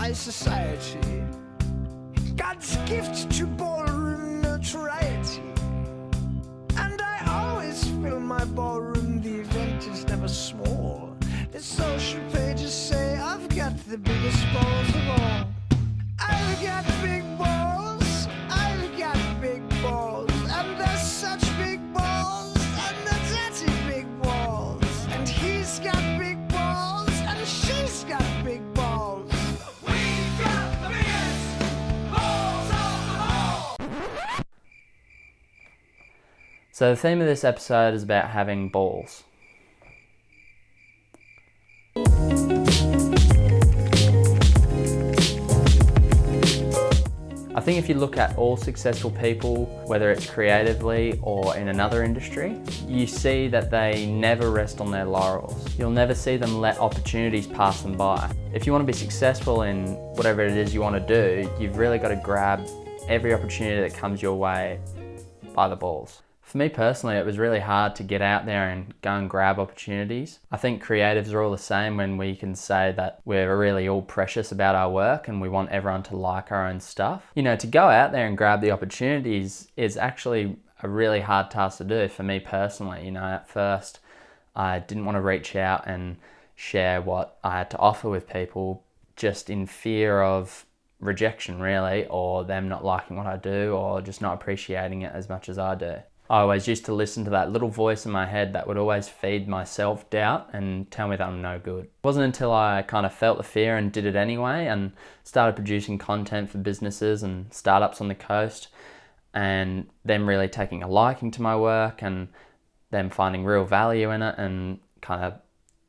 high society, God's gift to ballroom notoriety. And I always fill my ballroom, the event is never small. The social pages say I've got the biggest balls of all. I've got big balls, I've got big balls, and they're such big balls, and they're dirty big balls. And he's got big balls, and she's got big balls. We've got the biggest balls of them all. So the theme of this episode is about having balls. I think if you look at all successful people, whether it's creatively or in another industry, you see that they never rest on their laurels. You'll never see them let opportunities pass them by. If you want to be successful in whatever it is you want to do, you've really got to grab every opportunity that comes your way by the balls. For me personally, it was really hard to get out there and go and grab opportunities. I think creatives are all the same when we can say that we're really all precious about our work and we want everyone to like our own stuff. You know, to go out there and grab the opportunities is actually a really hard task to do for me personally. You know, at first I didn't want to reach out and share what I had to offer with people just in fear of rejection really, or them not liking what I do or just not appreciating it as much as I do. I always used to listen to that little voice in my head that would always feed my self-doubt and tell me that I'm no good. It wasn't until I kind of felt the fear and did it anyway and started producing content for businesses and startups on the coast, and them really taking a liking to my work and them finding real value in it and kind of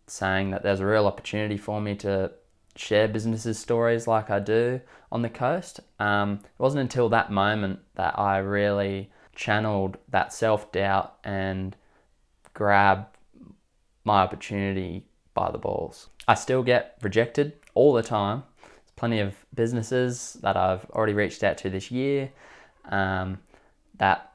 saying that there's a real opportunity for me to share businesses' stories like I do on the coast. It wasn't until that moment that I really channeled that self-doubt and grab my opportunity by the balls. I still get rejected all the time. There's plenty of businesses that I've already reached out to this year that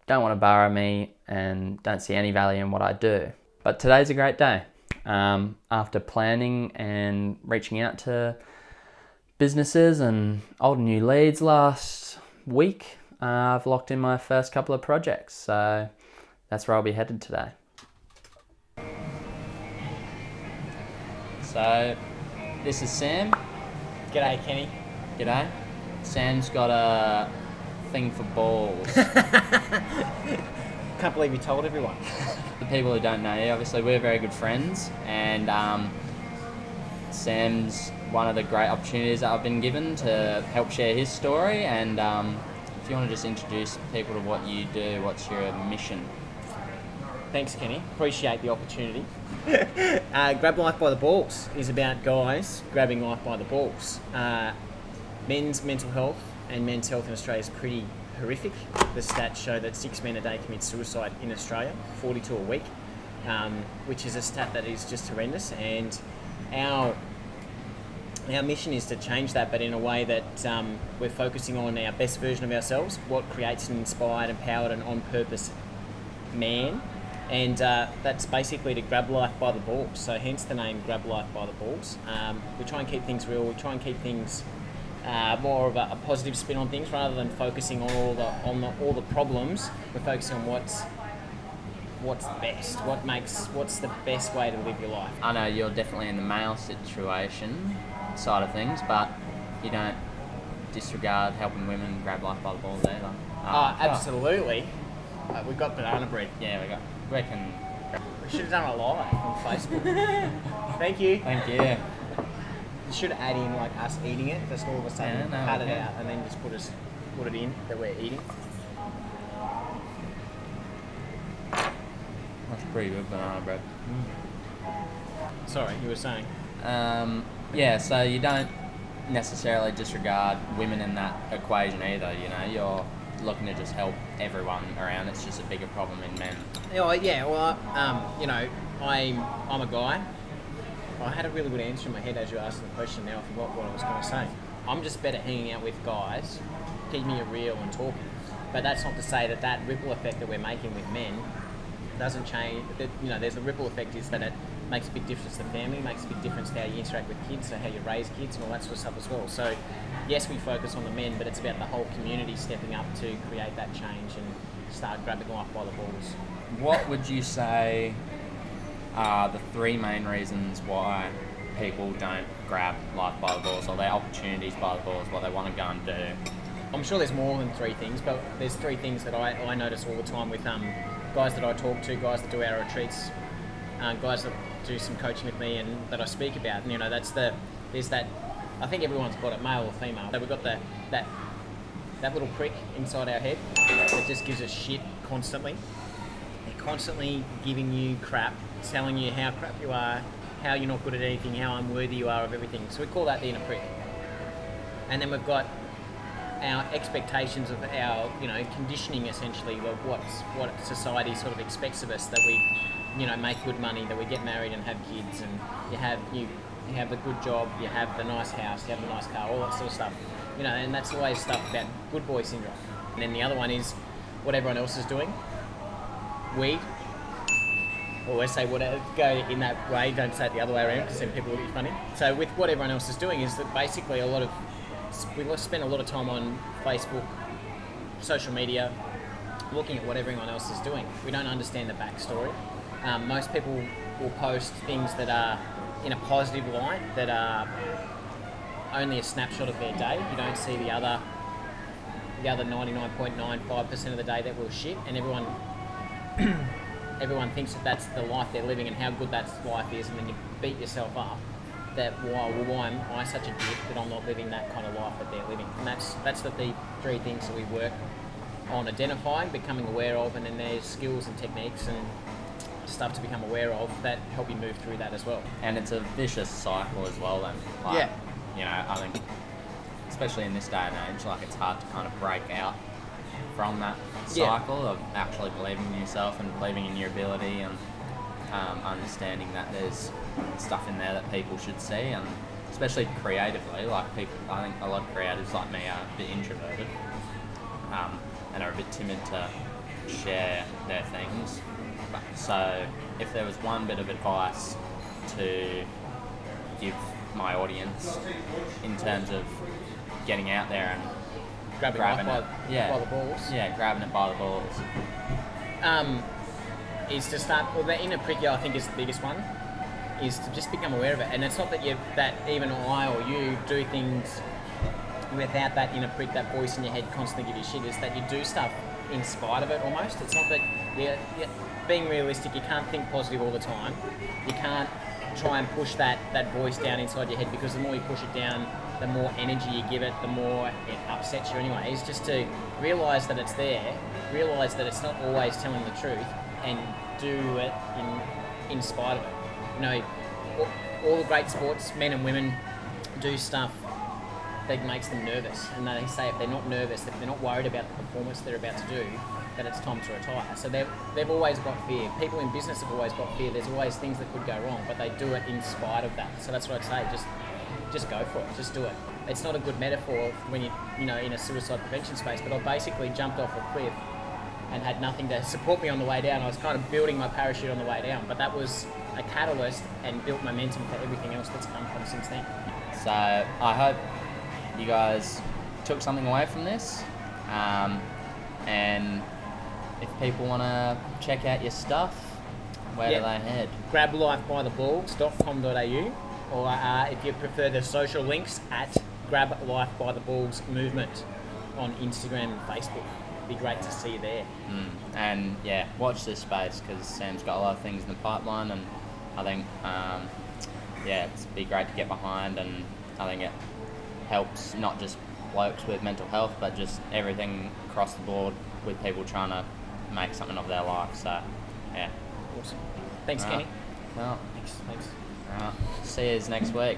don't want to borrow me and don't see any value in what I do. But today's a great day. After planning and reaching out to businesses and old and new leads last week, I've locked in my first couple of projects, so that's where I'll be headed today. So, this is Sam. G'day, Kenny. G'day. Sam's got a thing for balls. Can't believe you told everyone. The people who don't know you, obviously we're very good friends, and Sam's one of the great opportunities that I've been given to help share his story, and if you want to just introduce people to what you do, what's your mission? Thanks, Kenny. Appreciate the opportunity. Grab Life by the Balls is about guys grabbing life by the balls. Men's mental health and men's health in Australia is pretty horrific. The stats show that 6 men a day commit suicide in Australia, 42 a week, which is a stat that is just horrendous. And our mission is to change that, but in a way that we're focusing on our best version of ourselves, what creates an inspired, empowered and on-purpose man. And that's basically to grab life by the balls. So hence the name Grab Life by the Balls. We try and keep things real. We try and keep things more of a positive spin on things, rather than focusing on all the problems. We're focusing on what's best, what's the best way to live your life. I know you're definitely in the male situation side of things, but you don't disregard helping women grab life by the balls either. Absolutely. We've got banana bread. Yeah, we can. We should have done a live on Facebook. Thank you. Thank you. You should add in like us eating it, just all of a sudden cut it okay. out and then just put it in that we're eating. That's pretty good banana bread. Sorry, you were saying? Yeah, so you don't necessarily disregard women in that equation either, you know, you're looking to just help everyone around. It's just a bigger problem in men. Yeah, well, you know, I'm a guy. I had a really good answer in my head as you asked the question. Now I forgot what I was going to say. I'm just better hanging out with guys, keeping it real and talking. But that's not to say that ripple effect that we're making with men doesn't change. There's a ripple effect is that it makes a big difference to the family, makes a big difference to how you interact with kids, so how you raise kids and all that sort of stuff as well. So yes, we focus on the men, but it's about the whole community stepping up to create that change and start grabbing life by the balls. What would you say are the three main reasons why people don't grab life by the balls, or their opportunities by the balls, what they want to go and do? I'm sure there's more than three things, but there's three things that I notice all the time with guys that I talk to, guys that do our retreats, guys that do some coaching with me and that I speak about. And there's that. I think everyone's got it, male or female. So we've got that little prick inside our head that just gives us shit constantly. They're constantly giving you crap, telling you how crap you are, how you're not good at anything, how unworthy you are of everything. So we call that the inner prick. And then we've got our expectations of our, conditioning essentially of what society sort of expects of us, that we, make good money, that we get married and have kids, and you have the good job, you have the nice house, you have the nice car, all that sort of stuff. And that's always stuff about good boy syndrome. And then the other one is what everyone else is doing. Weed. Always say whatever, go in that way, don't say it the other way around because then people will be funny. So with what everyone else is doing is that basically we spend a lot of time on Facebook, social media, looking at what everyone else is doing. We don't understand the backstory. Most people will post things that are in a positive light, that are only a snapshot of their day. You don't see the other 99.95% of the day that will shit, and everyone thinks that that's the life they're living and how good that life is, and then you beat yourself up that why am I such a dick that I'm not living that kind of life that they're living. And that's the three things that we work on identifying, becoming aware of, and then there's skills and techniques and stuff to become aware of that help you move through that as well. And it's a vicious cycle as well then. I think especially in this day and age, it's hard to kind of break out from that cycle of actually believing in yourself and believing in your ability, and understanding that there's stuff in there that people should see, and especially creatively, I think a lot of creatives like me are a bit introverted, and are a bit timid to share their things. So if there was one bit of advice to give my audience in terms of getting out there and grabbing it by the balls. Yeah, grabbing it by the balls. Is to start, the inner prick, I think, is the biggest one, is to just become aware of it. And it's not that even I or you do things without that inner prick, that voice in your head constantly give you shit, is that you do stuff in spite of it almost. It's not that, being realistic, you can't think positive all the time. You can't try and push that voice down inside your head, because the more you push it down, the more energy you give it, the more it upsets you anyway. It's just to realise that it's there, realise that it's not always telling the truth, and do it in spite of it. All the great sports, men and women, do stuff that makes them nervous, and they say if they're not nervous, if they're not worried about the performance they're about to do, that it's time to retire. So they've always got fear. People in business have always got fear. There's always things that could go wrong, but they do it in spite of that. So that's what I'd say. Just go for it. Just do it. It's not a good metaphor when you're in a suicide prevention space, but I basically jumped off a cliff and had nothing to support me on the way down. I was kind of building my parachute on the way down, but that was a catalyst and built momentum for everything else that's come from since then. So I hope you guys took something away from this, and if people want to check out your stuff, where do they head? grablifebytheballs.com.au, or if you prefer the social links, at Grab Life by the Balls Movement on Instagram and Facebook. Be great to see you there. And watch this space, because Sam's got a lot of things in the pipeline, and I think it'd be great to get behind, and I think it helps not just blokes with mental health, but just everything across the board with people trying to make something of their life. So awesome. Thanks, Kenny. Well, Thanks. see you next week.